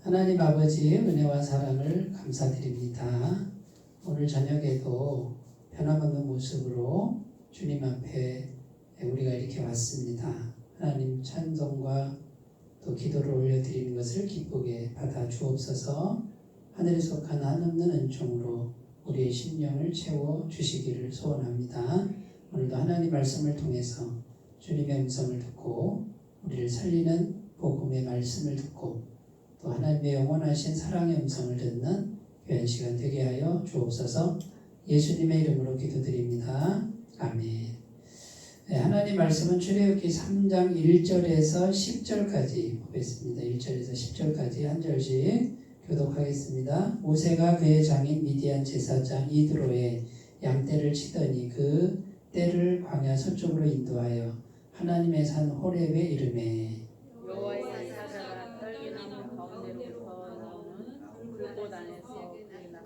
하나님 아버지의 은혜와 사랑을 감사드립니다. 오늘 저녁에도 변함없는 모습으로 주님 앞에 우리가 이렇게 왔습니다. 하나님 찬송과 또 기도를 올려드리는 것을 기쁘게 받아 주옵소서. 하늘에 속한 한없는 은총으로 우리의 심령을 채워 주시기를 소원합니다. 오늘도 하나님 말씀을 통해서 주님의 음성을 듣고 우리를 살리는 복음의 말씀을 듣고 또 하나님의 영원하신 사랑의 음성을 듣는 귀한 시간 되게 하여 주옵소서. 예수님의 이름으로 기도드립니다. 아멘. 네, 하나님 말씀은 출애굽기 3장 1절에서 10절까지 보겠습니다. 1절에서 10절까지 한 절씩 교독하겠습니다. 모세가 그의 장인 미디안 제사장 이드로의 양떼를 치더니 그 떼를 광야 서쪽으로 인도하여 하나님의 산 호렙에 이르매 여호와의 사자가 떨기나무 가운데로부터 나오는 불꽃 안에서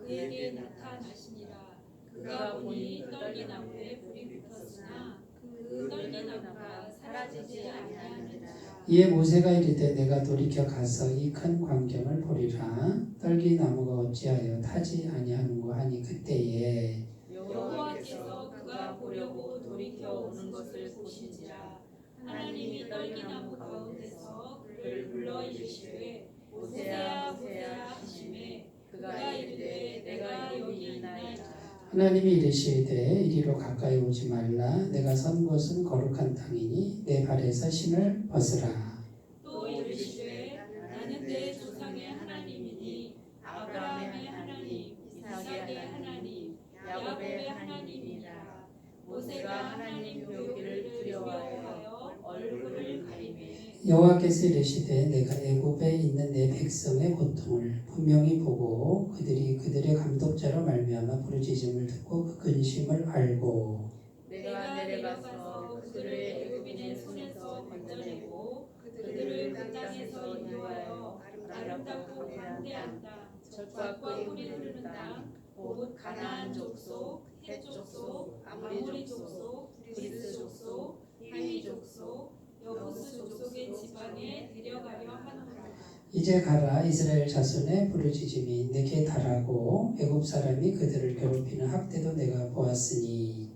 그에게 나타나시니라. 그가 보니 떨기나무에 불이 붙었으나 그 떨기나무가 사라지지 아니하니라. 이에 모세가 이르되 내가 돌이켜 가서 이 큰 광경을 보리라. 떨기나무가 어찌하여 타지 아니하는고 하니 그때에 여호와께서 그가 보려고 돌이켜 오는 것을 보시니라. 하나님이 떨기나무 가운데서 그를 불러 이르시되 모세야 모세야 하시매 그가 이르되 내가 여기 있나이다. 하나님이 이르시되 이리로 가까이 오지 말라. 내가 선 곳은 거룩한 땅이니 내 발에서 신을 벗으라. 또 이르시되 나는 내 조상의 하나님이니 아브라함의 하나님, 이삭의 하나님, 야곱의 하나님이라. 모세가 하나님 보기를 두려워하여 얼굴을 가리매 여호와께서 이르시되 내가 애굽에 있는 내 백성의 고통을 분명히 보고 그들의 감독자로 말미암아 부르짖음을 듣고 그 근심을 알고 내가 내려가서 그들을 애굽인의 손에서 건져내고 그들을 그 땅에서 인도하여 아름답고 광대한다. 젖과 꿀이 흐르는 땅, 곧 가나안 족속, 헷 족속, 아모리 족속, 그리스 족속, 히위 족속, 여부스 족속의 지방에 데려가려 하노라. 이제 가라. 이스라엘 자손의 부르짖음이 내게 달하고 애굽 사람이 그들을 괴롭히는 학대도 내가 보았으니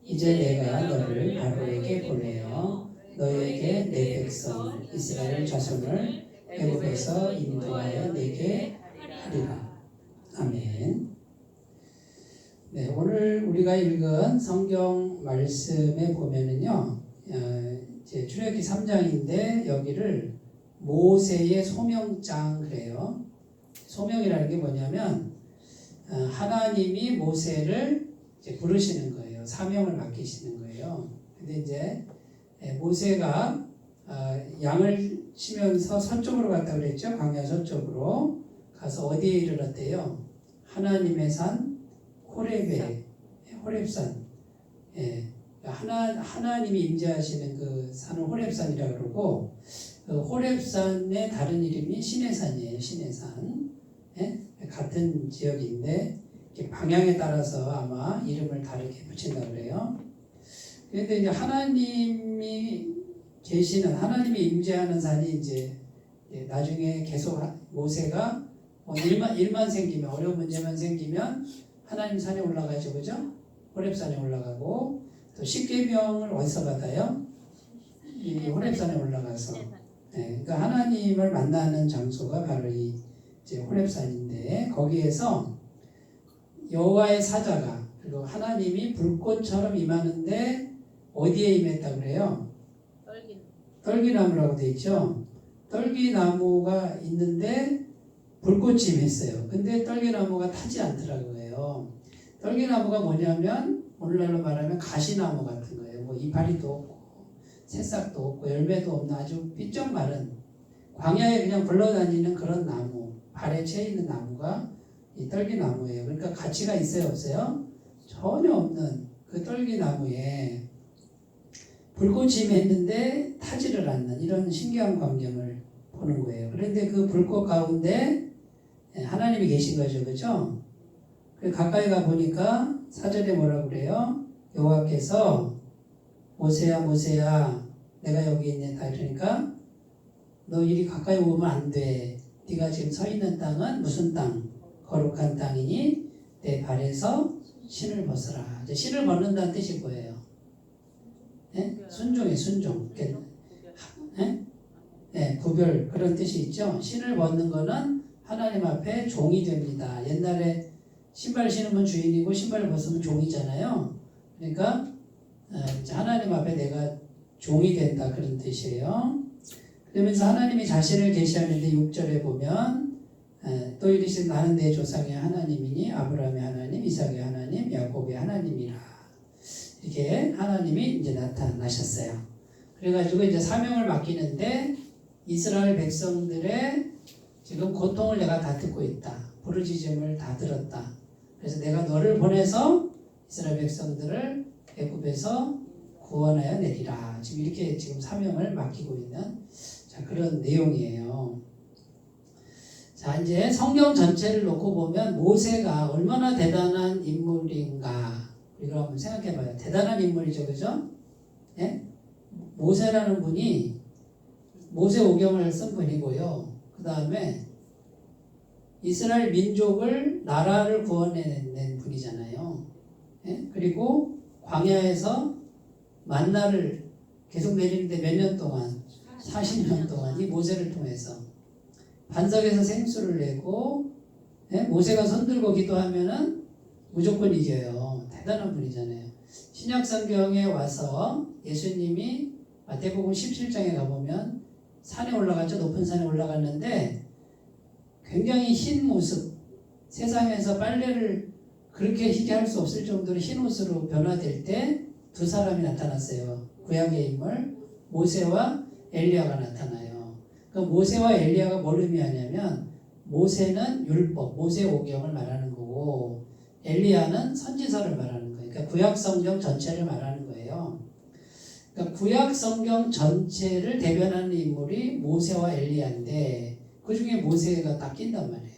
이제 내가 너를 바로에게 보내어 너에게 내 백성 이스라엘 자손을 애굽에서 인도하여 내게 하리라. 아멘. 네, 오늘 우리가 읽은 성경 말씀에 보면은요, 이제 출애굽기 3장인데 여기를 모세의 소명장 그래요. 소명이라는 게 뭐냐면 하나님이 모세를 이제 부르시는 거예요. 사명을 맡기시는 거예요. 근데 이제 모세가 양을 치면서 서쪽으로 갔다 그랬죠. 광야 서쪽으로 가서 어디에 이르렀대요? 하나님의 산 호렙에, 호렙산. 하나님이 임재하시는 그 산을 호렙산이라 그러고 그 호렙산의 다른 이름이 시내산이에요. 시내산. 같은 지역인데 방향에 따라서 아마 이름을 다르게 붙인다고 그래요. 그런데 이제 하나님이 계시는 하나님이 임재하는 산이 이제 나중에 계속 모세가 일만 생기면 어려운 문제만 생기면 하나님 산에 올라가죠, 그죠? 호렙산에 올라가고 또 십계명을 어디서 받아요? 이 호렙산에 올라가서. 그러니까 하나님을 만나는 장소가 바로 이 이제 호렙산인데 거기에서 여호와의 사자가 그리고 하나님이 불꽃처럼 임하는데 어디에 임했다 그래요? 떨기나무라고 돼 있죠. 떨기나무가 있는데 불꽃이 임했어요. 근데 떨기나무가 타지 않더라고요. 떨기나무가 뭐냐면 오늘날로 말하면 가시나무 같은 거예요. 뭐 이파리도 없고 새싹도 없고 열매도 없는 아주 삐쩍 마른 광야에 그냥 굴러다니는 그런 나무, 발에 채 있는 나무가 이 떨기나무예요. 그러니까 가치가 있어요, 없어요? 전혀 없는 그 떨기나무에 불꽃이 임했는데 타지를 않는 이런 신기한 광경을 보는 거예요. 그런데 그 불꽃 가운데 하나님이 계신 거죠, 그렇죠? 가까이 가 보니까 4절에 뭐라고 그래요? 여호와께서 모세야 모세야 내가 여기 있네 다 이러니까 너 이리 가까이 오면 안 돼. 네가 지금 서 있는 땅은 무슨 땅? 거룩한 땅이니 내 발에서 신을 벗어라. 이제 신을 벗는다는 뜻이 뭐예요? 예? 순종이 순종. 예? 예, 구별 그런 뜻이 있죠. 신을 벗는 거는 하나님 앞에 종이 됩니다. 옛날에 신발 신으면 주인이고 신발을 벗으면 종이잖아요. 그러니까 하나님 앞에 내가 종이 된다 그런 뜻이에요. 그러면서 하나님이 자신을 계시하는데 6절에 보면 또 이르시되 나는 내 조상의 하나님이니 아브라함의 하나님, 이삭의 하나님, 야곱의 하나님이라. 이렇게 하나님이 이제 나타나셨어요. 그래가지고 이제 사명을 맡기는데 이스라엘 백성들의 지금 고통을 내가 다 듣고 있다. 부르짖음을 다 들었다. 그래서 내가 너를 보내서 이스라엘 백성들을 애굽에서 구원하여 내리라. 지금 이렇게 지금 사명을 맡기고 있는 그런 내용이에요. 자, 이제 성경 전체를 놓고 보면 모세가 얼마나 대단한 인물인가 우리가 한번 생각해봐요. 대단한 인물이죠, 그죠? 예? 모세라는 분이 모세오경을 쓴 분이고요. 그 다음에 이스라엘 민족을 나라를 구원해낸 분이잖아요. 예? 그리고 광야에서 만나를 계속 내리는데 몇 년 동안 40년 동안 이 모세를 통해서 반석에서 생수를 내고 모세가 손들고 기도하면은 무조건 이겨요. 대단한 분이잖아요. 신약 성경에 와서 예수님이 마태복음 17장에 가보면 산에 올라갔죠. 높은 산에 올라갔는데 굉장히 흰 모습, 세상에서 빨래를 그렇게 희게 할 수 없을 정도로 흰 옷으로 변화될 때 두 사람이 나타났어요. 구약의 인물 모세와 엘리야가 나타나요. 그 모세와 엘리야가 뭘 의미하냐면 모세는 율법, 모세오경을 말하는 거고 엘리야는 선지서를 말하는 거예요. 그러니까 구약 성경 전체를 말하는 거예요. 그러니까 구약 성경 전체를 대변하는 인물이 모세와 엘리야인데 그 중에 모세가 딱 낀단 말이에요.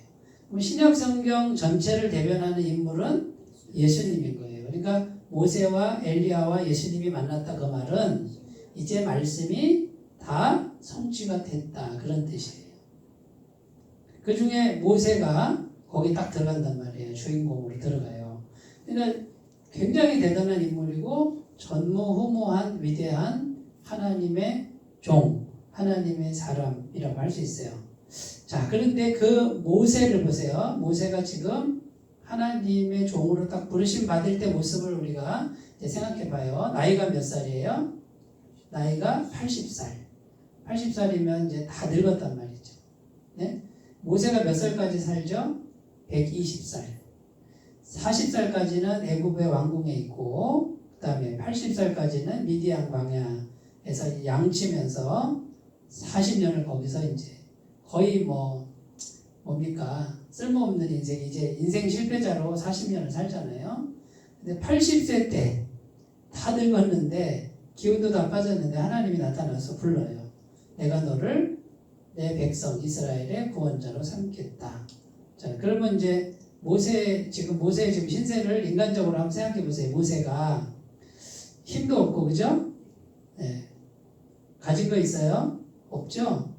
그럼 신약 성경 전체를 대변하는 인물은 예수님인 거예요. 그러니까 모세와 엘리야와 예수님이 만났다 그 말은 이제 말씀이 다 성취가 됐다 그런 뜻이에요. 그 중에 모세가 거기 딱 들어간단 말이에요. 주인공으로 들어가요. 그러니까 굉장히 대단한 인물이고 전무후무한 위대한 하나님의 종, 하나님의 사람이라고 할 수 있어요. 자, 그런데 그 모세를 보세요. 모세가 지금 하나님의 종으로 딱 부르심 받을 때 모습을 우리가 이제 생각해 봐요. 나이가 몇 살이에요? 나이가 80살. 80살이면 이제 다 늙었단 말이죠. 네? 모세가 몇 살까지 살죠? 120살. 40살까지는 애굽의 왕궁에 있고 그 다음에 80살까지는 미디안 광야에서 양치면서 40년을 거기서 이제 거의 뭡니까? 쓸모없는 인생, 이제 인생 실패자로 40년을 살잖아요. 근데 80세 때 다 늙었는데 기운도 다 빠졌는데 하나님이 나타나서 불러요. 내가 너를 내 백성 이스라엘의 구원자로 삼겠다. 자, 그러면 이제 모세의 지금 신세를 인간적으로 한번 생각해 보세요. 모세가 힘도 없고, 그죠? 네. 가진 거 있어요? 없죠?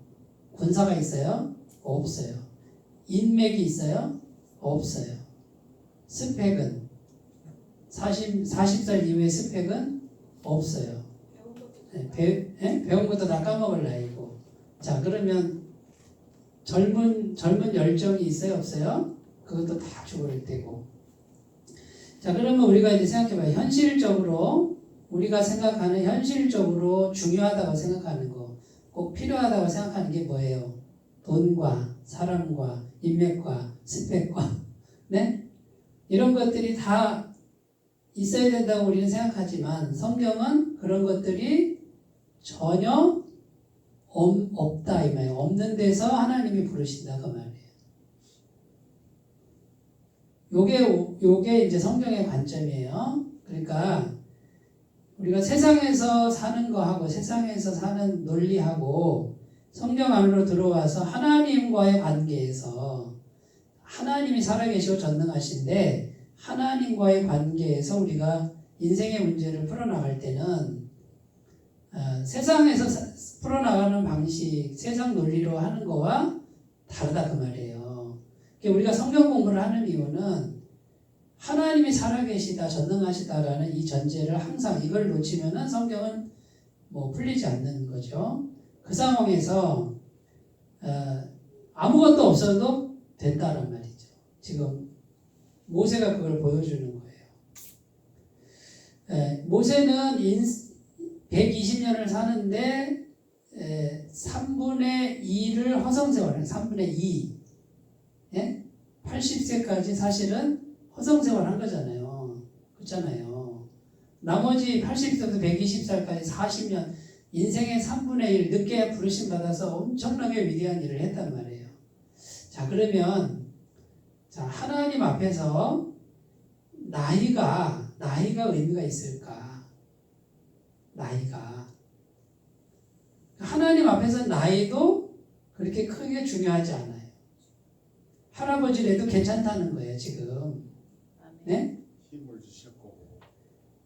군사가 있어요? 없어요. 인맥이 있어요? 없어요. 스펙은 40살 이후의 스펙은 없어요. 배운 것도 다 까먹을 나이고. 자, 그러면 젊은 열정이 있어요? 없어요? 그것도 다 죽을 때고. 자, 그러면 우리가 이제 생각해봐요. 현실적으로 우리가 생각하는 현실적으로 중요하다고 생각하는 거, 꼭 필요하다고 생각하는 게 뭐예요? 돈과 사람과 인맥과 스펙과 네? 이런 것들이 다 있어야 된다고 우리는 생각하지만 성경은 그런 것들이 전혀 없다 이 말이에요. 없는 데서 하나님이 부르신다 그 말이에요. 요게 이제 성경의 관점이에요. 그러니까 우리가 세상에서 사는 거하고 세상에서 사는 논리하고 성경 안으로 들어와서 하나님과의 관계에서 하나님이 살아계시고 전능하신데 하나님과의 관계에서 우리가 인생의 문제를 풀어나갈 때는 세상에서 풀어나가는 방식, 세상 논리로 하는 거와 다르다 그 말이에요. 그러니까 우리가 성경 공부를 하는 이유는 하나님이 살아계시다, 전능하시다라는 이 전제를 항상 이걸 놓치면은 성경은 뭐 풀리지 않는 거죠. 그 상황에서 아무것도 없어도 된다란 말이죠. 지금 모세가 그걸 보여주는 거예요. 모세는 120년을 사는데 3분의 2를 허성생활을 3분의 2 80세까지 사실은 허성생활 한 거잖아요. 그렇잖아요. 나머지 80세부터 120살까지 40년 인생의 3분의 1 늦게 부르심 받아서 엄청나게 위대한 일을 했단 말이에요. 자, 그러면 자, 하나님 앞에서 나이가 의미가 있을까? 나이가 하나님 앞에서 나이도 그렇게 크게 중요하지 않아요. 할아버지라도 괜찮다는 거예요, 지금. 네? 힘을 주셨고.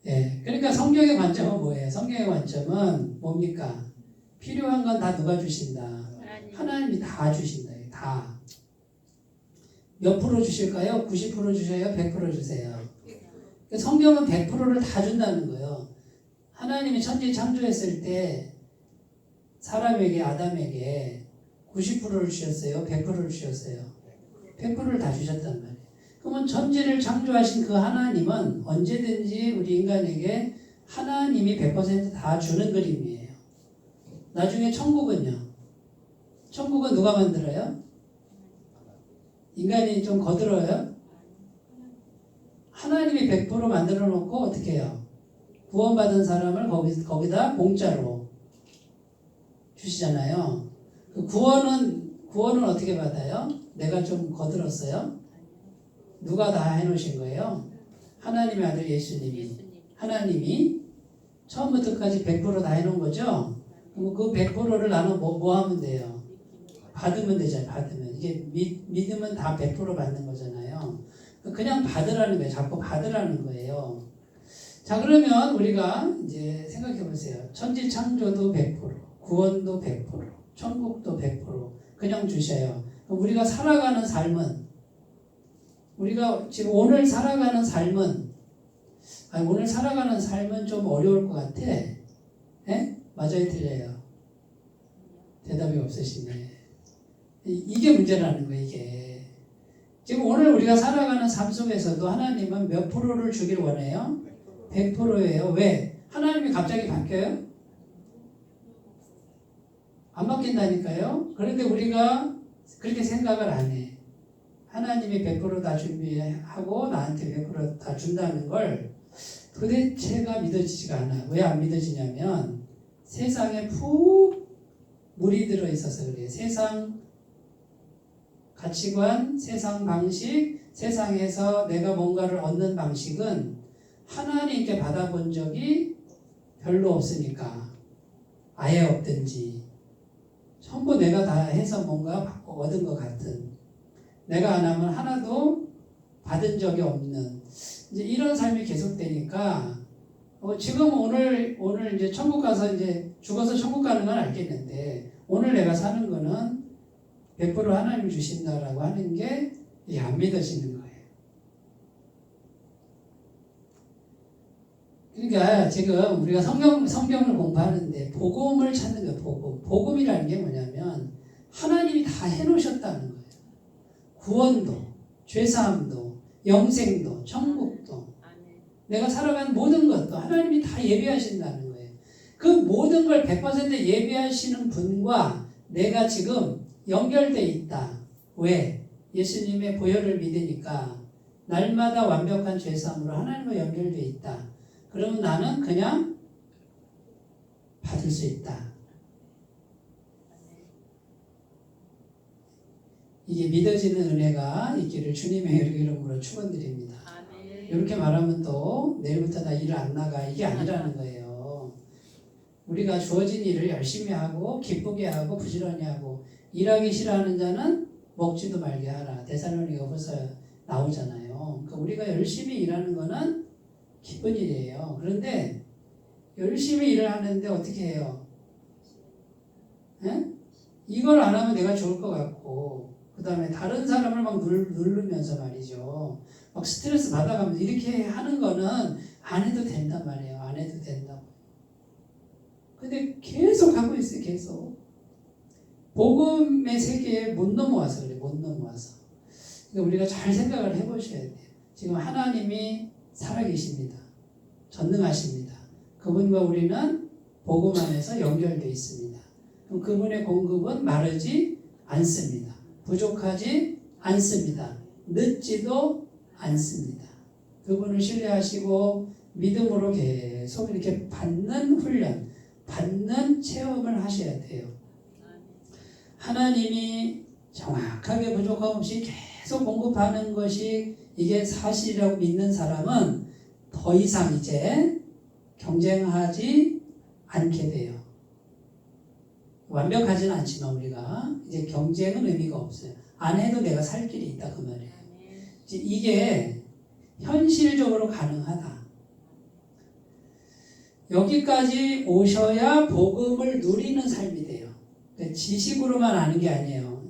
네, 그러니까 성경의 관점은 뭐예요? 성경의 관점은 뭡니까? 필요한 건 다 누가 주신다? 하나님이 다 주신다. 다. 몇 프로 주실까요? 90% 주셔요? 100% 주세요? 성경은 100%를 다 준다는 거예요. 하나님이 천지 창조했을 때 사람에게 아담에게 90%를 주셨어요? 100%를 주셨어요? 100%를 다 주셨단 말이에요. 그러면 천지를 창조하신 그 하나님은 언제든지 우리 인간에게 하나님이 100% 다 주는 그림이에요. 나중에 천국은요? 천국은 누가 만들어요? 인간이 좀 거들어요? 하나님이 100% 만들어 놓고 어떻게 해요? 구원받은 사람을 거기다 공짜로 주시잖아요. 그 구원은 어떻게 받아요? 내가 좀 거들었어요? 누가 다 해놓으신 거예요? 하나님의 아들 예수님이. 하나님이 처음부터까지 100% 다 해놓은 거죠? 그럼 그 100%를 나는 뭐 하면 돼요? 받으면 되잖아요. 받으면. 이게 믿으면 다 100% 받는 거잖아요. 그냥 받으라는 거예요. 자꾸 받으라는 거예요. 자, 그러면 우리가 이제 생각해 보세요. 천지 창조도 100%, 구원도 100%, 천국도 100% 그냥 주셔요. 그럼 우리가 살아가는 삶은 우리가 지금 오늘 살아가는 삶은 좀 어려울 것 같아. 맞아요, 틀려요? 대답이 없으시네. 이게 문제라는 거예요, 이게. 지금 오늘 우리가 살아가는 삶 속에서도 하나님은 몇 프로를 주길 원해요? 100%예요. 왜? 하나님이 갑자기 바뀌어요? 안 바뀐다니까요. 그런데 우리가 그렇게 생각을 안 해. 하나님이 100%다 준비하고 나한테 100%다 준다는 걸 도대체가 믿어지지가 않아. 왜 안 믿어지냐면 세상에 푹 물이 들어 있어서 그래요. 세상 가치관, 세상 방식, 세상에서 내가 뭔가를 얻는 방식은 하나님께 받아본 적이 별로 없으니까 아예 없든지 전부 내가 다 해서 뭔가 얻은 것 같은 내가 안 하면 하나도 받은 적이 없는 이제 이런 삶이 계속되니까 지금 오늘 이제 천국 가서 이제 죽어서 천국 가는 건 알겠는데 오늘 내가 사는 거는 100% 하나님 주신다라고 하는 게 안 믿어지는 거예요. 그러니까 지금 우리가 성경을 공부하는데 복음을 찾는 거예요. 복음이라는 게 뭐냐면 하나님이 다 해놓으셨다는 거예요. 구원도, 죄사함도, 영생도, 천국도, 내가 살아가는 모든 것도 하나님이 다 예비하신다는 거예요. 그 모든 걸 100% 예비하시는 분과 내가 지금 연결돼 있다. 왜? 예수님의 보혈을 믿으니까 날마다 완벽한 죄사함으로 하나님과 연결돼 있다. 그러면 나는 그냥 받을 수 있다. 이게 믿어지는 은혜가 있기를 주님의 이름으로 축원드립니다. 이렇게 말하면 또 내일부터 나 일 안 나가 이게 아니라는 거예요. 우리가 주어진 일을 열심히 하고 기쁘게 하고 부지런히 하고 일하기 싫어하는 자는 먹지도 말게 하라. 데살로니가후서 나오잖아요. 그러니까 우리가 열심히 일하는 거는 기쁜 일이에요. 그런데 열심히 일을 하는데 어떻게 해요? 이걸 안 하면 내가 좋을 것 같고 그 다음에 다른 사람을 막 누르면서 말이죠. 막 스트레스 받아가면서 이렇게 하는 거는 안 해도 된단 말이에요. 안 해도 된다고. 근데 계속 하고 있어요. 계속. 복음의 세계에 못 넘어와서 그래. 못 넘어와서. 그러니까 우리가 잘 생각을 해보셔야 돼요. 지금 하나님이 살아계십니다. 전능하십니다. 그분과 우리는 복음 안에서 연결되어 있습니다. 그럼 그분의 공급은 마르지 않습니다. 부족하지 않습니다. 늦지도 않습니다. 그분을 신뢰하시고 믿음으로 계속 이렇게 받는 훈련, 받는 체험을 하셔야 돼요. 하나님이 정확하게 부족함 없이 계속 공급하는 것이 이게 사실이라고 믿는 사람은 더 이상 이제 경쟁하지 않게 돼요. 완벽하지는 않지만 우리가 이제 경쟁은 의미가 없어요. 안 해도 내가 살 길이 있다 그 말이에요. 이게 현실적으로 가능하다. 여기까지 오셔야 복음을 누리는 삶이 돼요. 그러니까 지식으로만 아는 게 아니에요.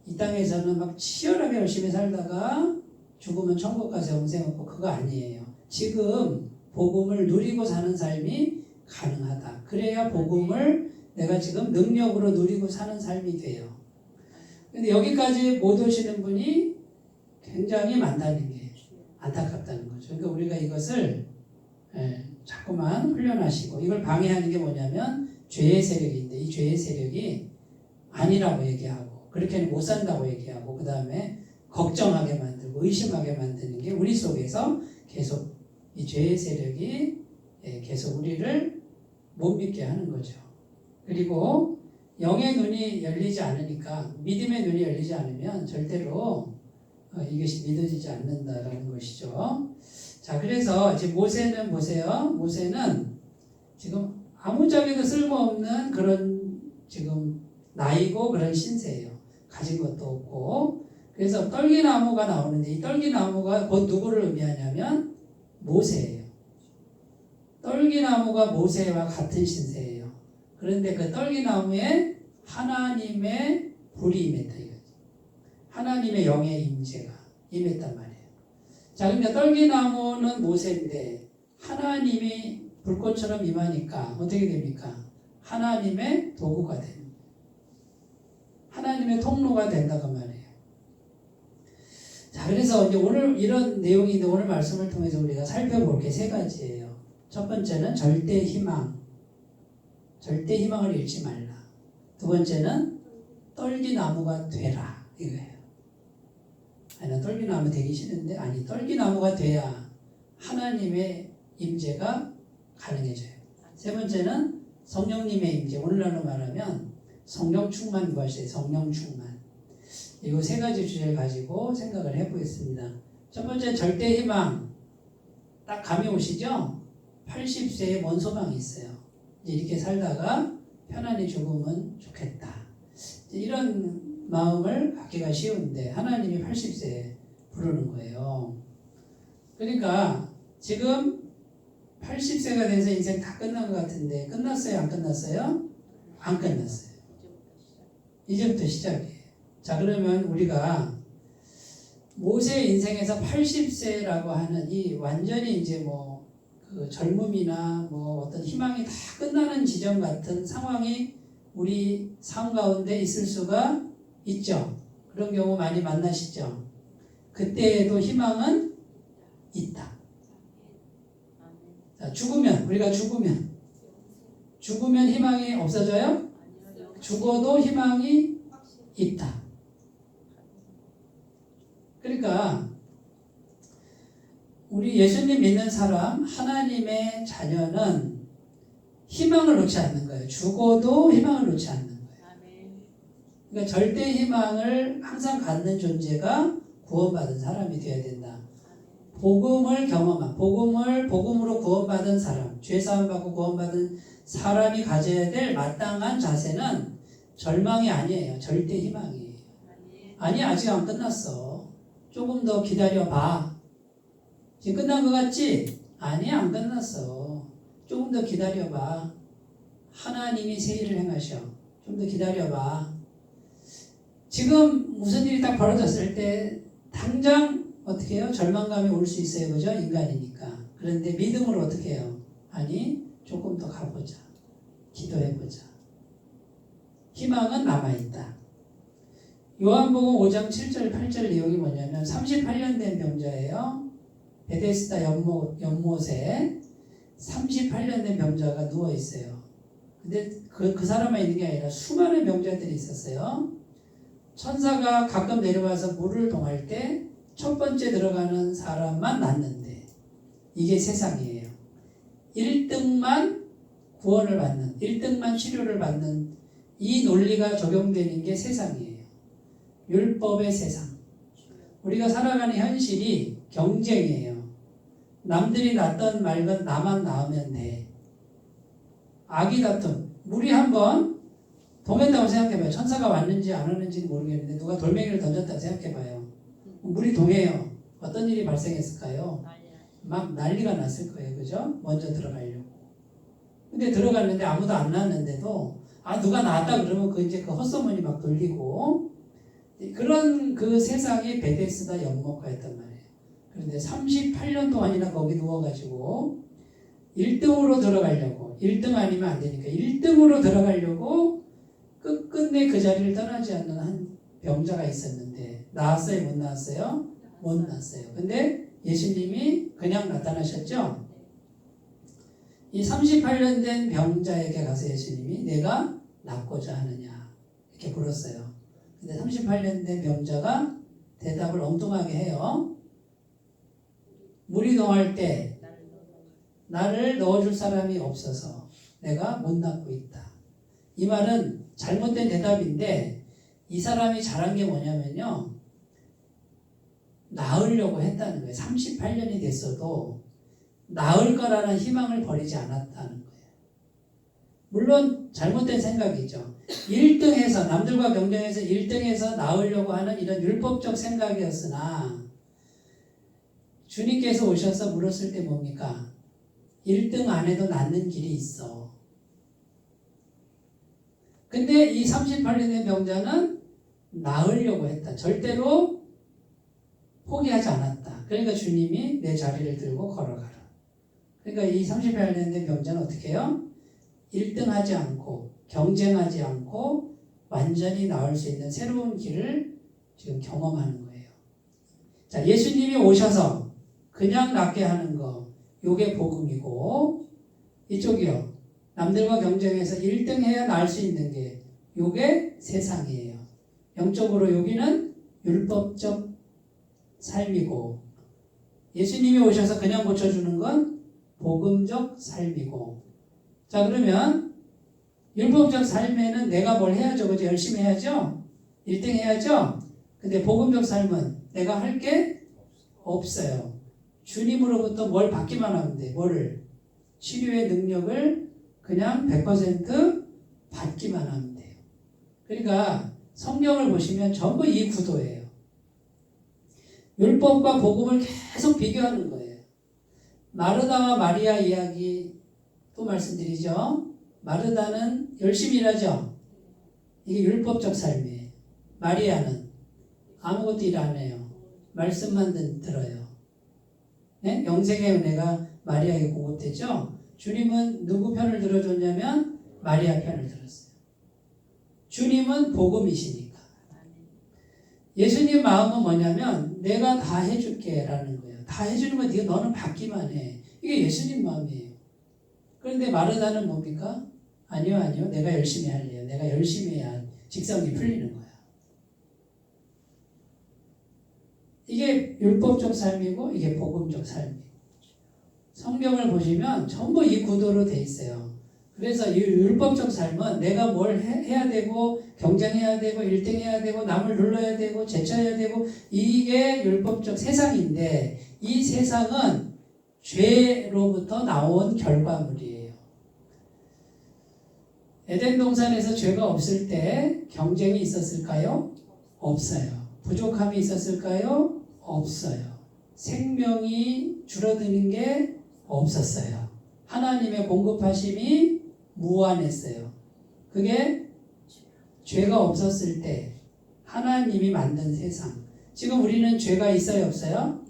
이 땅에서는 막 치열하게 열심히 살다가 죽으면 천국 가서 영생 얻고 그거 아니에요. 지금 복음을 누리고 사는 삶이 가능하다. 그래야 복음을 내가 지금 능력으로 누리고 사는 삶이 돼요. 근데 여기까지 못 오시는 분이 굉장히 많다는 게 안타깝다는 거죠. 그러니까 우리가 이것을 자꾸만 훈련하시고 이걸 방해하는 게 뭐냐면 죄의 세력인데 이 죄의 세력이 아니라고 얘기하고 그렇게는 못 산다고 얘기하고 그 다음에 걱정하게 만들고 의심하게 만드는 게 우리 속에서 계속 이 죄의 세력이 계속 우리를 못 믿게 하는 거죠. 그리고 영의 눈이 열리지 않으니까 믿음의 눈이 열리지 않으면 절대로 이것이 믿어지지 않는다라는 것이죠. 자, 그래서 지금 모세는 보세요. 모세는 지금 아무짝에도 쓸모없는 그런 지금 나이고 그런 신세예요. 가진 것도 없고. 그래서 떨기나무가 나오는데 이 떨기나무가 곧 누구를 의미하냐면 모세예요. 떨기나무가 모세와 같은 신세예요. 그런데 그 떨기나무에 하나님의 불이 임했다 이거죠. 하나님의 영의 임재가 임했단 말이에요. 자, 그러니까 떨기나무는 모세인데 하나님이 불꽃처럼 임하니까 어떻게 됩니까? 하나님의 도구가 됩니다. 하나님의 통로가 된다고 말이에요. 자, 그래서 이제 오늘 이런 내용인데 오늘 말씀을 통해서 우리가 살펴볼 게 세 가지예요. 첫 번째는 절대 희망. 절대 희망을 잃지 말라. 두 번째는 떨기나무가 되라. 이거예요. 아니, 떨기나무 되기 싫은데, 아니, 떨기나무가 돼야 하나님의 임재가 가능해져요. 세 번째는 성령님의 임재. 오늘날로 말하면 성령 충만 구하시되 성령 충만. 이 세 가지 주제를 가지고 생각을 해보겠습니다. 첫 번째 절대 희망. 딱 감이 오시죠? 80세에 뭔 소망이 있어요. 이렇게 살다가 편안히 죽으면 좋겠다. 이런 마음을 갖기가 쉬운데 하나님이 80세에 부르는 거예요. 그러니까 지금 80세가 돼서 인생 다 끝난 것 같은데 끝났어요? 안 끝났어요? 안 끝났어요. 이제부터 시작이에요. 자, 그러면 우리가 모세의 인생에서 80세라고 하는 이 완전히 이제 그 젊음이나 어떤 희망이 다 끝나는 지점 같은 상황이 우리 삶 가운데 있을 수가 있죠. 그런 경우 많이 만나시죠. 그때에도 희망은 있다. 자, 우리가 죽으면 희망이 없어져요? 죽어도 희망이 있다. 그러니까 우리 예수님 믿는 사람, 하나님의 자녀는 희망을 놓지 않는 거예요. 죽어도 희망을 놓지 않는 거예요. 그러니까 절대 희망을 항상 갖는 존재가 구원받은 사람이 되어야 된다. 복음을 경험한, 복음으로 구원받은 사람, 죄사함 받고 구원받은 사람이 가져야 될 마땅한 자세는 절망이 아니에요. 절대 희망이에요. 아니, 아직 안 끝났어. 조금 더 기다려봐. 지금 끝난 것 같지? 아니, 안 끝났어. 조금 더 기다려봐. 하나님이 새 일을 행하셔. 좀 더 기다려봐. 지금 무슨 일이 딱 벌어졌을 때 당장 어떻게 해요? 절망감이 올 수 있어요. 그죠? 인간이니까. 그런데 믿음으로 어떻게 해요? 아니, 조금 더 가보자. 기도해보자. 희망은 남아있다. 요한복음 5장 7절 8절 내용이 뭐냐면 38년 된 병자예요. 베데스다 연못에 38년 된 병자가 누워있어요. 근데 그 사람만 있는 게 아니라 수많은 병자들이 있었어요. 천사가 가끔 내려와서 물을 동할 때 첫 번째 들어가는 사람만 낫는데 이게 세상이에요. 1등만 구원을 받는, 1등만 치료를 받는 이 논리가 적용되는 게 세상이에요. 율법의 세상. 우리가 살아가는 현실이 경쟁이에요. 남들이 낫던 말건 나만 나으면 돼. 아기 다툼. 물이 한번 동했다고 생각해봐요. 천사가 왔는지 안 왔는지는 모르겠는데 누가 돌멩이를 던졌다고 생각해봐요. 물이 동해요. 어떤 일이 발생했을까요? 막 난리가 났을 거예요. 그죠? 먼저 들어가려고. 근데 들어갔는데 아무도 안 나왔는데도 누가 나왔다 그러면 이제 그 헛소문이 막 돌리고 그런 그 세상이 베데스다 연못가였단 말이에요. 그런데 38년 동안이나 거기 누워가지고 1등으로 들어가려고 1등 아니면 안 되니까 1등으로 들어가려고 끝끝내 그 자리를 떠나지 않는 한 병자가 있었는데 나왔어요? 못 나왔어요? 못 나왔어요. 근데 예수님이 그냥 나타나셨죠? 이 38년 된 병자에게 가서 예수님이 내가 낫고자 하느냐 이렇게 물었어요. 근데 38년 된 병자가 대답을 엉뚱하게 해요. 물이 동할 때 나를 넣어줄 사람이 없어서 내가 못 낫고 있다. 이 말은 잘못된 대답인데 이 사람이 잘한 게 뭐냐면요. 나으려고 했다는 거예요. 38년이 됐어도 나을 거라는 희망을 버리지 않았다는 거예요. 물론 잘못된 생각이죠. 1등해서 남들과 경쟁해서 1등해서 나으려고 하는 이런 율법적 생각이었으나 주님께서 오셔서 물었을 때 뭡니까? 1등 안 해도 낫는 길이 있어. 근데 이 38년의 병자는 나으려고 했다. 절대로 포기하지 않았다. 그러니까 주님이 내 자리를 들고 걸어가라. 그러니까 이 38년 된 병자는 어떻게 해요? 1등 하지 않고 경쟁하지 않고 완전히 나을 수 있는 새로운 길을 지금 경험하는 거예요. 자, 예수님이 오셔서 그냥 낫게 하는 거 요게 복음이고 이쪽이요. 남들과 경쟁해서 1등 해야 나을 수 있는 게 요게 세상이에요. 영적으로 여기는 율법적 삶이고 예수님이 오셔서 그냥 고쳐주는 건 복음적 삶이고 자 그러면 율법적 삶에는 내가 뭘 해야죠? 그죠? 열심히 해야죠? 1등 해야죠? 근데 복음적 삶은 내가 할 게 없어요. 주님으로부터 뭘 받기만 하면 돼. 뭐를? 치료의 능력을 그냥 100% 받기만 하면 돼요. 그러니까 성경을 보시면 전부 이 구도예요. 율법과 복음을 계속 비교하는 거예요. 마르다와 마리아 이야기 또 말씀드리죠. 마르다는 열심히 일하죠. 이게 율법적 삶이에요. 마리아는 아무것도 일 안 해요. 말씀만 들어요. 네? 영생의 은혜가 마리아에게 공급됐죠. 주님은 누구 편을 들어줬냐면 마리아 편을 들었어요. 주님은 복음이시니까. 예수님 마음은 뭐냐면 내가 다 해줄게 라는 거예요. 다 해주는 건 네가 너는 받기만 해. 이게 예수님 마음이에요. 그런데 마르다는 뭡니까? 아니요 내가 열심히 할래요. 내가 열심히 해야 직성이 풀리는 거야. 이게 율법적 삶이고 이게 복음적 삶이에요. 성경을 보시면 전부 이 구도로 돼 있어요. 그래서 이 율법적 삶은 내가 뭘 해야 되고 경쟁해야 되고 1등 해야 되고 남을 눌러야 되고 제쳐야 되고 이게 율법적 세상인데 이 세상은 죄로부터 나온 결과물이에요. 에덴 동산에서 죄가 없을 때 경쟁이 있었을까요? 없어요. 부족함이 있었을까요? 없어요. 생명이 줄어드는 게 없었어요. 하나님의 공급하심이 무한했어요. 그게 죄가 없었을 때 하나님이 만든 세상. 지금 우리는 죄가 있어요, 없어요?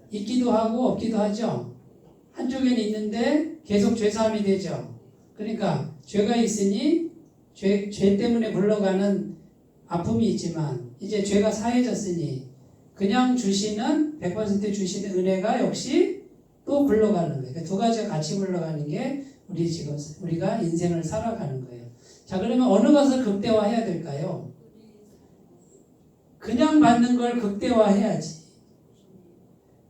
있기도 하고 없기도 하죠. 한쪽에는 있는데 계속 죄사함이 되죠. 그러니까 죄가 있으니 죄 때문에 굴러가는 아픔이 있지만 이제 죄가 사해졌으니 그냥 주시는 100% 주시는 은혜가 역시 또 굴러가는 거예요. 두 가지가 같이 굴러가는 게 우리가 인생을 살아가는 거예요. 자, 그러면 어느 것을 극대화해야 될까요? 그냥 받는 걸 극대화해야지.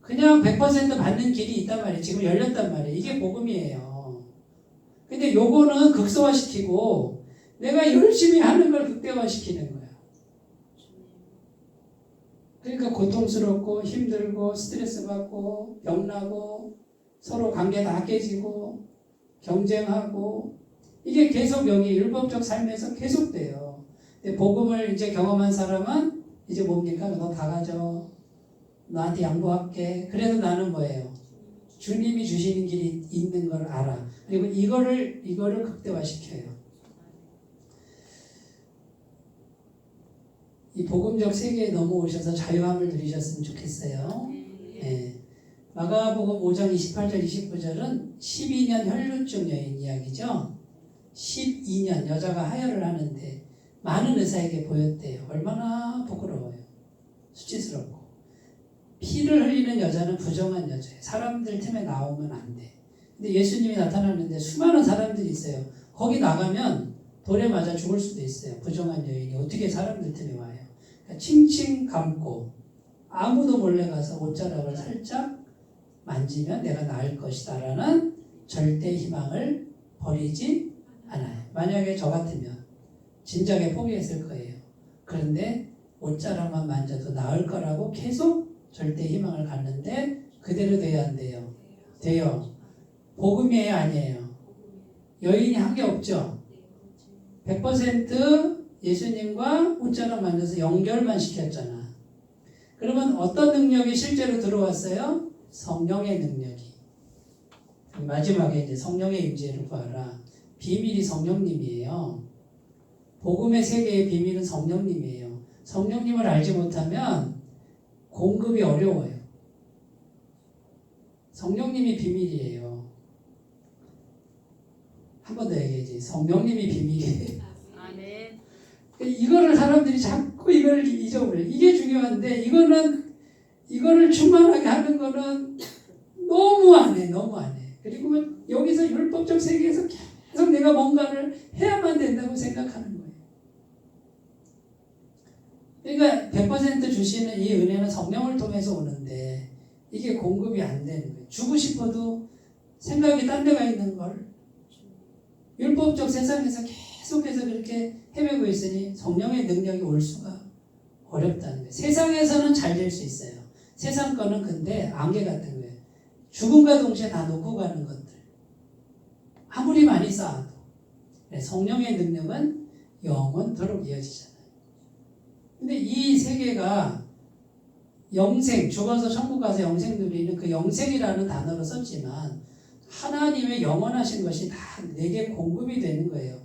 그냥 100% 받는 길이 있단 말이에요. 지금 열렸단 말이에요. 이게 복음이에요. 근데 요거는 극소화시키고 내가 열심히 하는 걸 극대화시키는 거야. 그러니까 고통스럽고 힘들고 스트레스 받고 병나고 서로 관계 다 깨지고 경쟁하고 이게 계속 여기 율법적 삶에서 계속돼요. 근데 복음을 이제 경험한 사람은 이제 뭡니까? 너 다 가져. 너한테 양보할게. 그래도 나는 뭐예요? 주님이 주시는 길이 있는 걸 알아. 그리고 이거를 극대화시켜요. 이 복음적 세계에 넘어오셔서 자유함을 누리셨으면 좋겠어요. 네. 마가복음 5장 28절 29절은 12년 혈루증 여인 이야기죠. 12년 여자가 하혈을 하는데 많은 의사에게 보였대요. 얼마나 부끄러워요. 수치스럽고. 피를 흘리는 여자는 부정한 여자예요. 사람들 틈에 나오면 안 돼. 근데 예수님이 나타나는데 수많은 사람들이 있어요. 거기 나가면 돌에 맞아 죽을 수도 있어요. 부정한 여인이 어떻게 사람들 틈에 와요. 그러니까 칭칭 감고 아무도 몰래 가서 옷자락을 살짝 만지면 내가 나을 것이다 라는 절대 희망을 버리지 않아요. 만약에 저 같으면 진작에 포기했을 거예요. 그런데 옷자락만 만져도 나을 거라고 계속 절대 희망을 갖는데 그대로 돼야 안 돼요? 돼요. 복음이에요, 아니에요? 여인이 한 게 없죠? 100% 예수님과 옷자락 만져서 연결만 시켰잖아. 그러면 어떤 능력이 실제로 들어왔어요? 성령의 능력이. 마지막에 이제 성령의 임재를 구하라. 비밀이 성령님이에요. 복음의 세계의 비밀은 성령님이에요. 성령님을 알지 못하면 공급이 어려워요. 성령님이 비밀이에요. 한 번 더 얘기해야지. 성령님이 비밀이에요. 아멘. 이거를 사람들이 자꾸 이걸 잊어버려요. 이게 중요한데 이거를 충만하게 하는 거는 너무 안 해. 그리고 여기서 율법적 세계에서 계속 내가 뭔가를 해야만 된다고 생각하는 거예요. 그러니까 100% 주시는 이 은혜는 성령을 통해서 오는데 이게 공급이 안 되는 거예요. 주고 싶어도 생각이 딴 데가 있는 걸 율법적 세상에서 계속해서 그렇게 헤매고 있으니 성령의 능력이 올 수가 어렵다는 거예요. 세상에서는 잘 될 수 있어요. 세상 거는 근데 안개 같은 거예요. 죽음과 동시에 다 놓고 가는 것들. 아무리 많이 쌓아도 성령의 능력은 영원토록 이어지잖아요. 근데 이 세계가 영생, 죽어서 천국 가서 영생 누리는 그 영생이라는 단어로 썼지만 하나님의 영원하신 것이 다 내게 공급이 되는 거예요.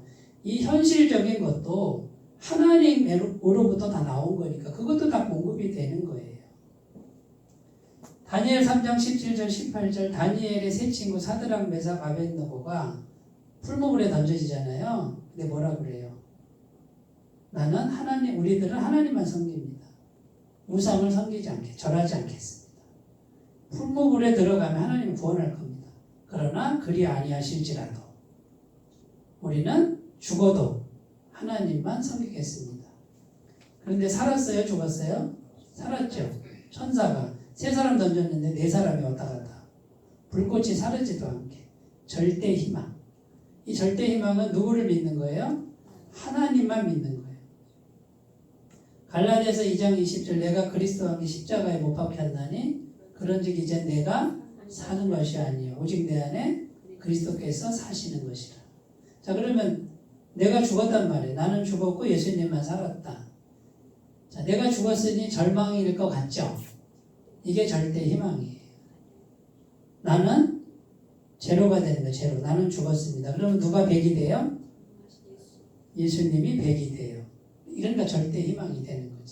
이 현실적인 것도 하나님으로부터 다 나온 거니까 그것도 다 공급이 되는 거예요. 다니엘 3장 17절 18절 다니엘의 세 친구 사드락 메삭 아벳느고가 풀무불에 던져지잖아요. 근데 뭐라 그래요? 우리들은 하나님만 섬깁니다. 우상을 섬기지 절하지 않겠습니다. 풀무불에 들어가면 하나님 구원할 겁니다. 그러나 그리 아니하실지라도 우리는 죽어도 하나님만 섬기겠습니다. 그런데 살았어요? 죽었어요? 살았죠. 천사가 세 사람 던졌는데 네 사람이 왔다 갔다. 불꽃이 사르지도 않게. 절대 희망. 이 절대 희망은 누구를 믿는 거예요? 하나님만 믿는 거예요. 갈라디아서 2장 20절 내가 그리스도와 함께 십자가에 못 박혀 왔나니 그런즉 이제 내가 사는 것이 아니요 오직 내 안에 그리스도께서 사시는 것이라. 자, 그러면 내가 죽었단 말이에요. 나는 죽었고 예수님만 살았다. 자, 내가 죽었으니 절망일 것 같죠? 이게 절대 희망이에요. 나는 제로가 되는 거예요. 제로. 나는 죽었습니다. 그러면 누가 100이 돼요? 예수님이 100이 돼요. 그러니까 절대 희망이 되는 거죠.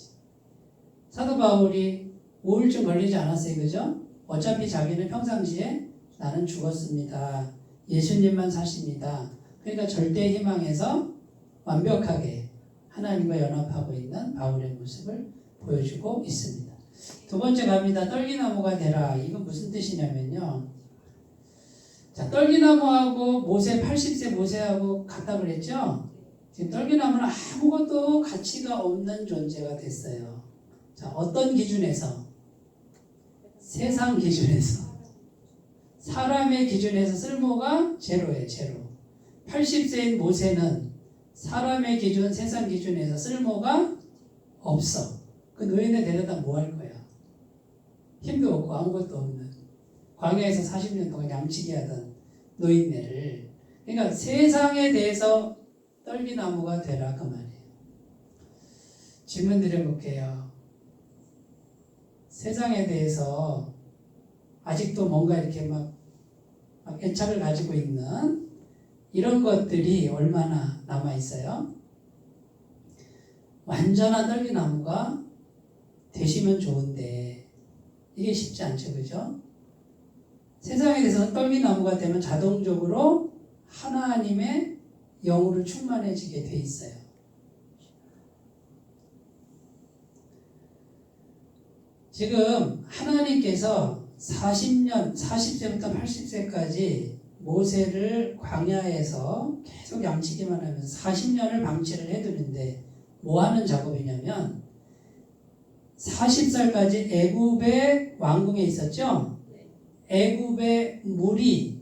사도 바울이 우울증 걸리지 않았어요. 그죠? 어차피 자기는 평상시에 나는 죽었습니다. 예수님만 사십니다. 그러니까 절대 희망에서 완벽하게 하나님과 연합하고 있는 바울의 모습을 보여주고 있습니다. 두 번째 갑니다. 떨기나무가 되라. 이건 무슨 뜻이냐면요. 자, 떨기나무하고 모세 80세 모세하고 같다 그랬죠? 지금 떨기나무는 아무것도 가치가 없는 존재가 됐어요. 자, 어떤 기준에서? 세상 기준에서. 사람의 기준에서 쓸모가 제로예요, 제로. 80세인 모세는 사람의 기준, 세상 기준에서 쓸모가 없어. 그 노인네 데려다 뭐 할 거야? 힘도 없고 아무것도 없는 광야에서 40년 동안 양치기 하던 노인네를, 그러니까 세상에 대해서 떨기나무가 되라 그 말이에요. 질문 드려볼게요. 세상에 대해서 아직도 뭔가 이렇게 막 애착을 가지고 있는 이런 것들이 얼마나 남아 있어요? 완전한 떨기나무가 되시면 좋은데 이게 쉽지 않죠, 그죠? 세상에 대해서는 떨기나무가 되면 자동적으로 하나님의 영으로 충만해지게 돼 있어요. 지금 하나님께서 40세부터 80세까지 모세를 광야에서 계속 양치기만 하면서 40년을 방치를 해두는데 뭐 하는 작업이냐면 40살까지 애굽의 왕궁에 있었죠. 애굽의 물이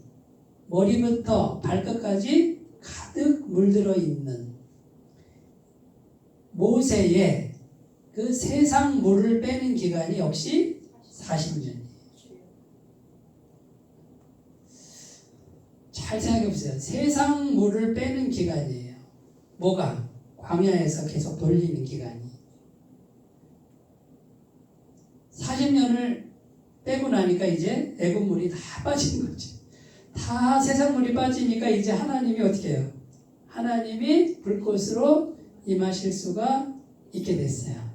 머리부터 발끝까지 가득 물들어 있는 모세의 그 세상 물을 빼는 기간이 역시 40년이에요. 잘 생각해 보세요. 세상 물을 빼는 기간이에요. 뭐가? 광야에서 계속 돌리는 기간이. 40년을 빼고 나니까 이제 애굽 물이 다 빠진 거지. 다 세상 물이 빠지니까 이제 하나님이 어떻게 해요? 하나님이 불꽃으로 임하실 수가 있게 됐어요.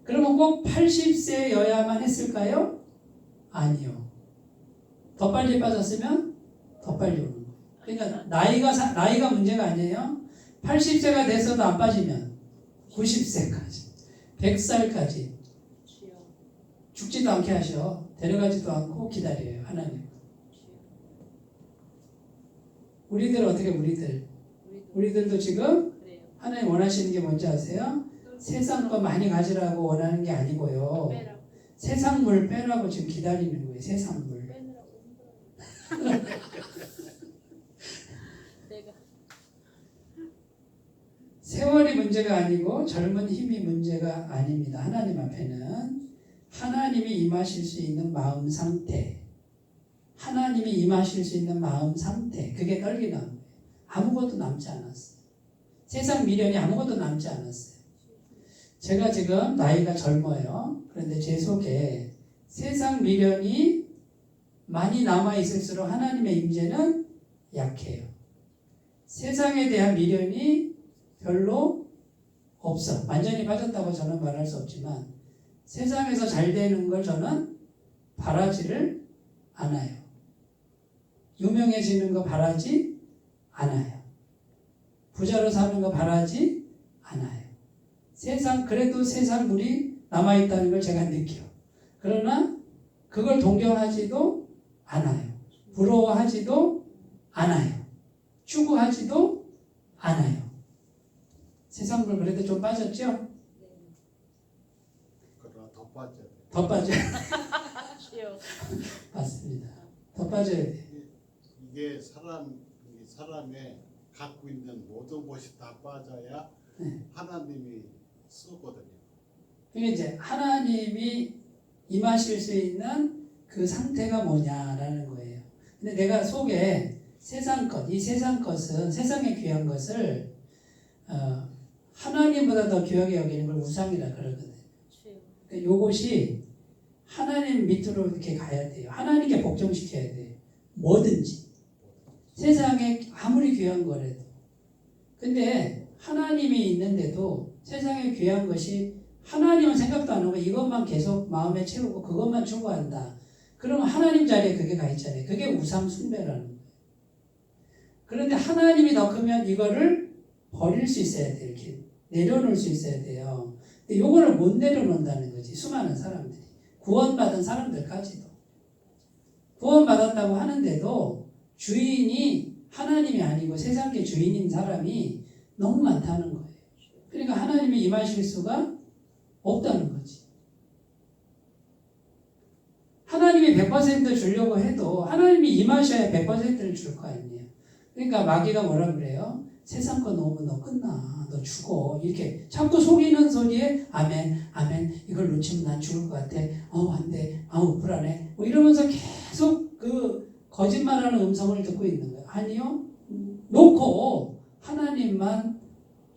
그러면 꼭 80세여야만 했을까요? 아니요. 더 빨리 빠졌으면 더 빨리 오는 거예요. 그러니까 나이가 문제가 아니에요. 80세가 돼서도 안 빠지면 90세까지, 100살까지 죽지도 않게 하셔. 데려가지도 않고 기다려요, 하나님. 우리들 어떻게 우리들도 지금 하나님 원하시는 게 뭔지 아세요? 세상 거 많이 가지라고 원하는 게 아니고요. 세상 물 빼라고 지금 기다리는 거예요. 세상 물. 세월이 문제가 아니고 젊은 힘이 문제가 아닙니다. 하나님 앞에는 하나님이 임하실 수 있는 마음 상태, 하나님이 임하실 수 있는 마음 상태, 그게 떨기나무 거예요. 아무것도 남지 않았어요. 세상 미련이 아무것도 남지 않았어요. 제가 지금 나이가 젊어요. 그런데 제 속에 세상 미련이 많이 남아있을수록 하나님의 임재는 약해요. 세상에 대한 미련이 별로 없어. 완전히 빠졌다고 저는 말할 수 없지만 세상에서 잘 되는 걸 저는 바라지를 않아요. 유명해지는 거 바라지 않아요. 부자로 사는 거 바라지 않아요. 그래도 세상 물이 남아있다는 걸 제가 느껴. 그러나 그걸 동경하지도 않아요. 부러워하지도 않아요. 추구하지도 않아요. 세상 물 그래도 좀 빠졌죠? 그러나 더 빠져야 돼. 더 빠져요. 맞습니다. 더 빠져야 돼. 이게 사람의 갖고 있는 모든 것이 다 빠져야 하나님이 쓰거든요. 그게 이제 하나님이 임하실 수 있는 그 상태가 뭐냐라는 거예요. 근데 내가 속에 이 세상 것은 세상에 귀한 것을 하나님보다 더 귀하게 여기는 걸 우상이라 그러거든요. 그러니까 요것이 하나님 밑으로 이렇게 가야 돼요. 하나님께 복종시켜야 돼요. 뭐든지. 세상에 아무리 귀한 거라도. 근데 하나님이 있는데도 세상에 귀한 것이 하나님은 생각도 안 하고 이것만 계속 마음에 채우고 그것만 추구한다. 그러면 하나님 자리에 그게 가 있잖아요. 그게 우상 숭배라는 거예요. 그런데 하나님이 더 크면 이거를 버릴 수 있어야 돼요. 이렇게 내려놓을 수 있어야 돼요. 근데 요거를 못 내려놓는다는 거지. 수많은 사람들이. 구원받은 사람들까지도. 구원받았다고 하는데도 주인이 하나님이 아니고 세상의 주인인 사람이 너무 많다는 거예요. 그러니까 하나님이 임하실 수가 없다는 거지. 하나님이 100% 주려고 해도 하나님이 임하셔야 100%를 줄 거 아니에요. 그러니까 마귀가 뭐라 그래요? 세상 거 놓으면 너 끝나. 너 죽어. 이렇게 자꾸 속이는 소리에 아멘, 아멘. 이걸 놓치면 난 죽을 것 같아. 안 돼. 불안해. 뭐 이러면서 계속 그 거짓말하는 음성을 듣고 있는 거예요. 아니요. 놓고 하나님만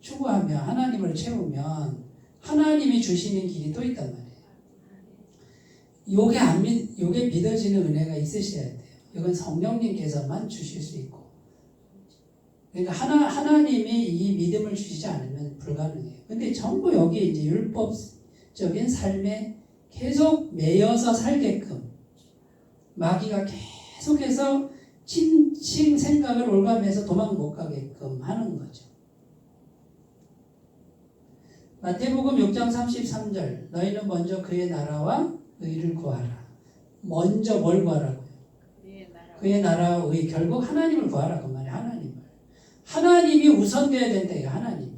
추구하며 하나님을 채우면 하나님이 주시는 길이 또 있단 말이에요. 요게 믿어지는 은혜가 있으셔야 돼요. 이건 성령님께서만 주실 수 있고. 그러니까 하나님이 이 믿음을 주시지 않으면 불가능해요. 근데 전부 여기 이제 율법적인 삶에 계속 매여서 살게끔 마귀가 계속해서 생각을 올가면서 도망 못 가게끔 하는 거죠. 마태복음 6장 33절 너희는 먼저 그의 나라와 의를 구하라. 먼저 뭘 구하라고요? 그의 나라와 의. 결국 하나님을 구하라 그 말이에요. 하나님이 우선돼야 된다. 이거 하나님이.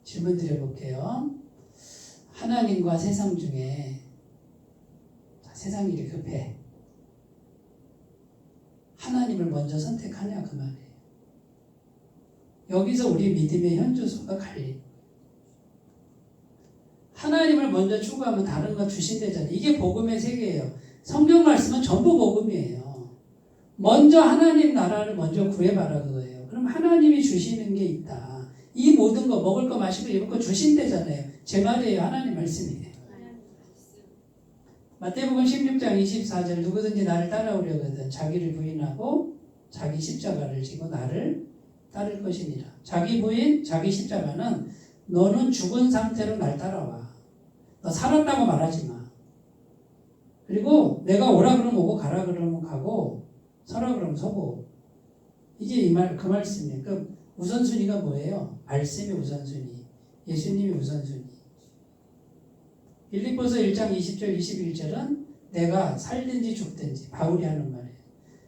질문 드려볼게요. 하나님과 세상 중에 세상 일이 급해. 하나님을 먼저 선택하냐 그 말이에요. 여기서 우리 믿음의 현주소가 갈림. 하나님을 먼저 추구하면 다른 거 주신대잖아요. 이게 복음의 세계예요. 성경 말씀은 전부 복음이에요. 먼저 하나님 나라를 먼저 구해봐라 그거예요. 그럼 하나님이 주시는 게 있다. 이 모든 거 먹을 거 마시고 입을 거 주신대잖아요. 제 말이에요. 하나님 말씀이에요. 마태복음 16장 24절 누구든지 나를 따라오려거든 자기를 부인하고 자기 십자가를 지고 나를 따를 것이니라. 자기 부인, 자기 십자가는 너는 죽은 상태로 날 따라와. 너 살았다고 말하지 마. 그리고 내가 오라 그러면 오고 가라 그러면 가고 서라 그러면 서고. 이게 그 말씀이에요. 그 우선순위가 뭐예요? 말씀이 우선순위. 예수님이 우선순위. 빌립보서 1장 20절 21절은 내가 살든지 죽든지 바울이 하는 말이에요.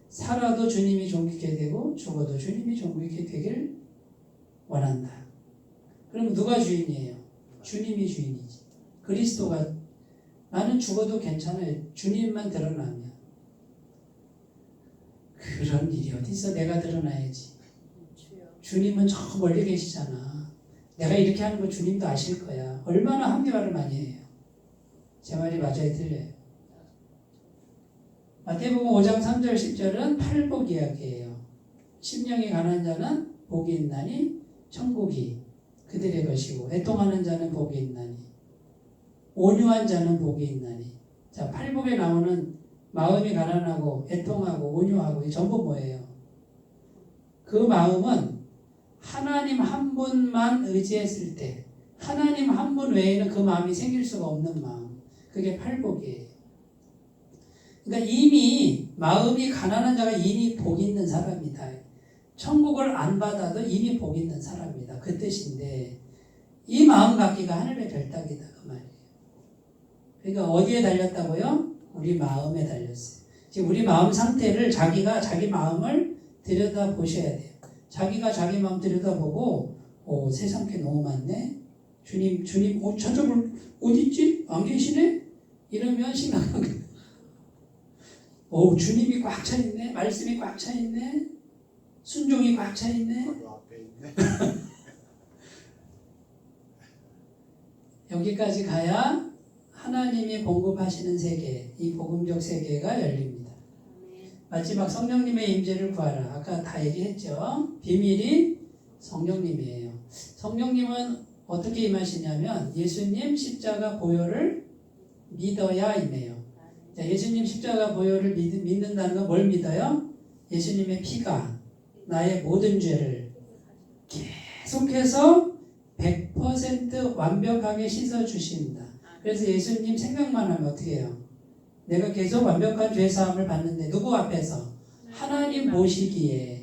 살아도 주님이 존귀케 되고 죽어도 주님이 존귀케 되길 원한다. 그럼 누가 주인이에요? 주님이 주인이지. 그리스도가 나는 죽어도 괜찮아요. 주님만 드러나면. 그런 일이 어디서 내가 드러나야지. 주님은 저 멀리 계시잖아. 내가 이렇게 하는 거 주님도 아실 거야. 얼마나 합리화를 많이 해요. 제 말이 맞아요? 틀려요? 마태복음 5장 3절 10절은 팔복 이야기예요. 심령이 가난한 자는 복이 있나니 천국이 그들의 것이고 애통하는 자는 복이 있나니 온유한 자는 복이 있나니. 자, 팔복에 나오는 마음이 가난하고 애통하고 온유하고 이 전부 뭐예요? 그 마음은 하나님 한 분만 의지했을 때 하나님 한 분 외에는 그 마음이 생길 수가 없는 마음. 그게 팔복이에요. 그러니까 이미 마음이 가난한 자가 이미 복 있는 사람이다. 천국을 안 받아도 이미 복 있는 사람이다. 그 뜻인데 이 마음 갖기가 하늘의 별따기다 그 말이에요. 그러니까 어디에 달렸다고요? 우리 마음에 달렸어요. 지금 우리 마음 상태를 자기가 자기 마음을 들여다보셔야 돼요. 자기가 자기 마음 들여다보고 세상 게 너무 많네. 주님 저쪽을 어디 있지? 안 계시네? 이러면 심각한 거예요. 주님이 꽉 차 있네. 말씀이 꽉 차 있네. 순종이 꽉 차 있네. 바로 앞에 있네. 여기까지 가야 하나님이 공급하시는 세계, 이 복음적 세계가 열립니다. 마지막 성령님의 임재를 구하라. 아까 다 얘기했죠. 비밀이 성령님이에요. 성령님은 어떻게 임하시냐면 예수님 십자가 보혈을 믿어야 임해요. 자, 예수님 십자가 보혈을 믿는다는 건 뭘 믿어요? 예수님의 피가 나의 모든 죄를 계속해서 100% 100% 완벽하게 씻어 주십니다. 그래서 예수님 생각만 하면 어떻게 해요? 내가 계속 완벽한 죄사함을 받는데 누구 앞에서? 하나님 보시기에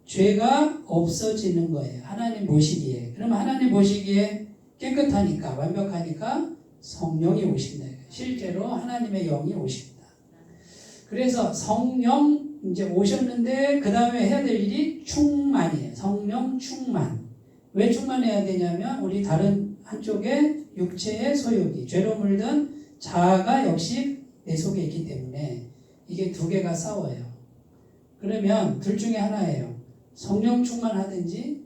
죄가 없어지는 거예요. 하나님 보시기에. 그러면 하나님 보시기에 깨끗하니까 완벽하니까 성령이 오신다. 실제로 하나님의 영이 오십니다. 그래서 성령 이제 오셨는데 그 다음에 해야 될 일이 충만이에요. 성령 충만. 왜 충만해야 되냐면 우리 다른 한쪽에 육체의 소욕이 죄로 물든 자아가 역시 내 속에 있기 때문에 이게 두 개가 싸워요. 그러면 둘 중에 하나예요. 성령 충만하든지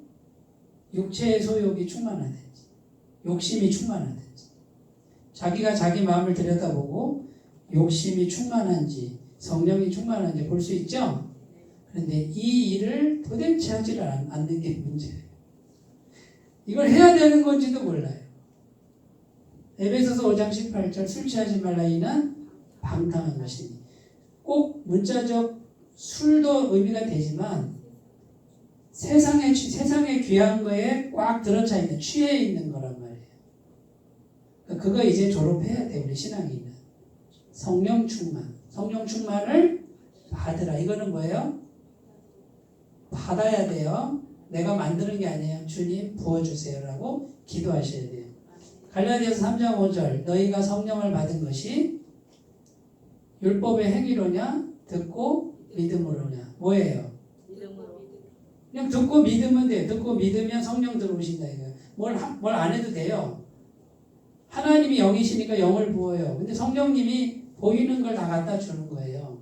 육체의 소욕이 충만하든지 욕심이 충만하든지 자기가 자기 마음을 들여다보고 욕심이 충만한지 성령이 충만한지 볼 수 있죠? 그런데 이 일을 도대체 하지를 않는 게 문제예요. 이걸 해야 되는 건지도 몰라요. 에베소서 5장 18절 술 취하지 말라 이는 방탕한 것이니 꼭 문자적 술도 의미가 되지만 세상에 귀한 거에 꽉 들어차 있는 취해 있는 거란 말이에요. 그거 이제 졸업해야 돼 우리 신앙인은. 성령 충만을 받으라. 이거는 뭐예요? 받아야 돼요. 내가 만드는 게 아니에요. 주님 부어주세요라고 기도하셔야 돼요. 갈라디아서 3장 5절 너희가 성령을 받은 것이 율법의 행위로냐 듣고 믿음으로냐 뭐예요? 그냥 듣고 믿으면 돼요. 듣고 믿으면 성령 들어오신다 이거예요. 뭘 안 해도 돼요. 하나님이 영이시니까 영을 부어요. 근데 성령님이 보이는 걸 다 갖다 주는 거예요.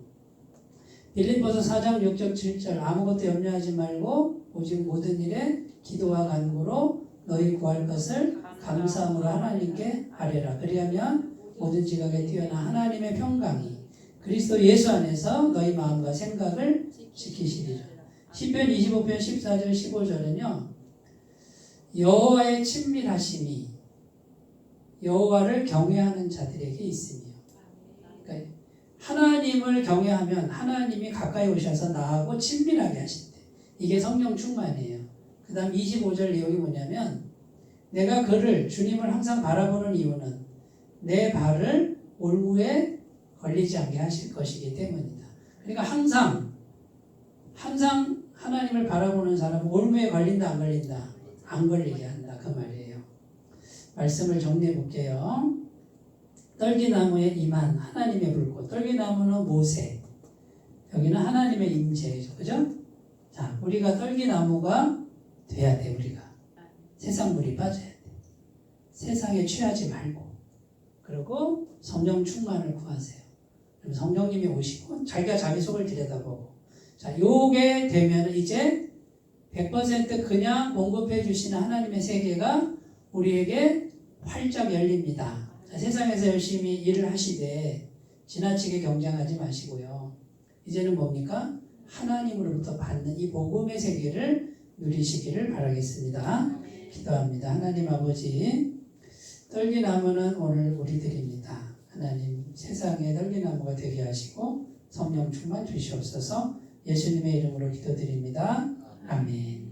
빌립보서 4장 6절 7절 아무것도 염려하지 말고 오직 모든 일에 기도와 간구로 너희 구할 것을 감사함으로 하나님께 아뢰라. 그리하면 모든 지각에 뛰어난 하나님의 평강이 그리스도 예수 안에서 너희 마음과 생각을 지키시리라. 시편 25편 14절 15절은요. 여호와의 친밀하심이 여호와를 경외하는 자들에게 있으며 그러니까 하나님을 경외하면 하나님이 가까이 오셔서 나하고 친밀하게 하신대. 이게 성령 충만이에요. 그 다음 25절 내용이 뭐냐면 내가 그를 주님을 항상 바라보는 이유는 내 발을 올무에 걸리지 않게 하실 것이기 때문이다. 그러니까 항상 하나님을 바라보는 사람은 올무에 걸린다 안 걸린다? 안 걸리게 한다 그 말이에요. 말씀을 정리해 볼게요. 떨기나무에 임한 하나님의 불꽃. 떨기나무는 모세. 여기는 하나님의 임재죠. 그죠? 자, 우리가 떨기나무가 돼야 돼, 우리가. 세상 물이 빠져야 돼. 세상에 취하지 말고. 그리고 성령 충만을 구하세요. 그럼 성령님이 오시고 자기가 자기 속을 들여다보고. 자, 요게 되면 이제 100% 그냥 공급해 주시는 하나님의 세계가 우리에게 활짝 열립니다. 자, 세상에서 열심히 일을 하시되 지나치게 경쟁하지 마시고요. 이제는 뭡니까? 하나님으로부터 받는 이 복음의 세계를 누리시기를 바라겠습니다. 기도합니다. 하나님 아버지, 떨기나무는 오늘 우리들입니다. 하나님 세상에 떨기나무가 되게 하시고 성령 충만 주시옵소서. 예수님의 이름으로 기도드립니다. 아멘.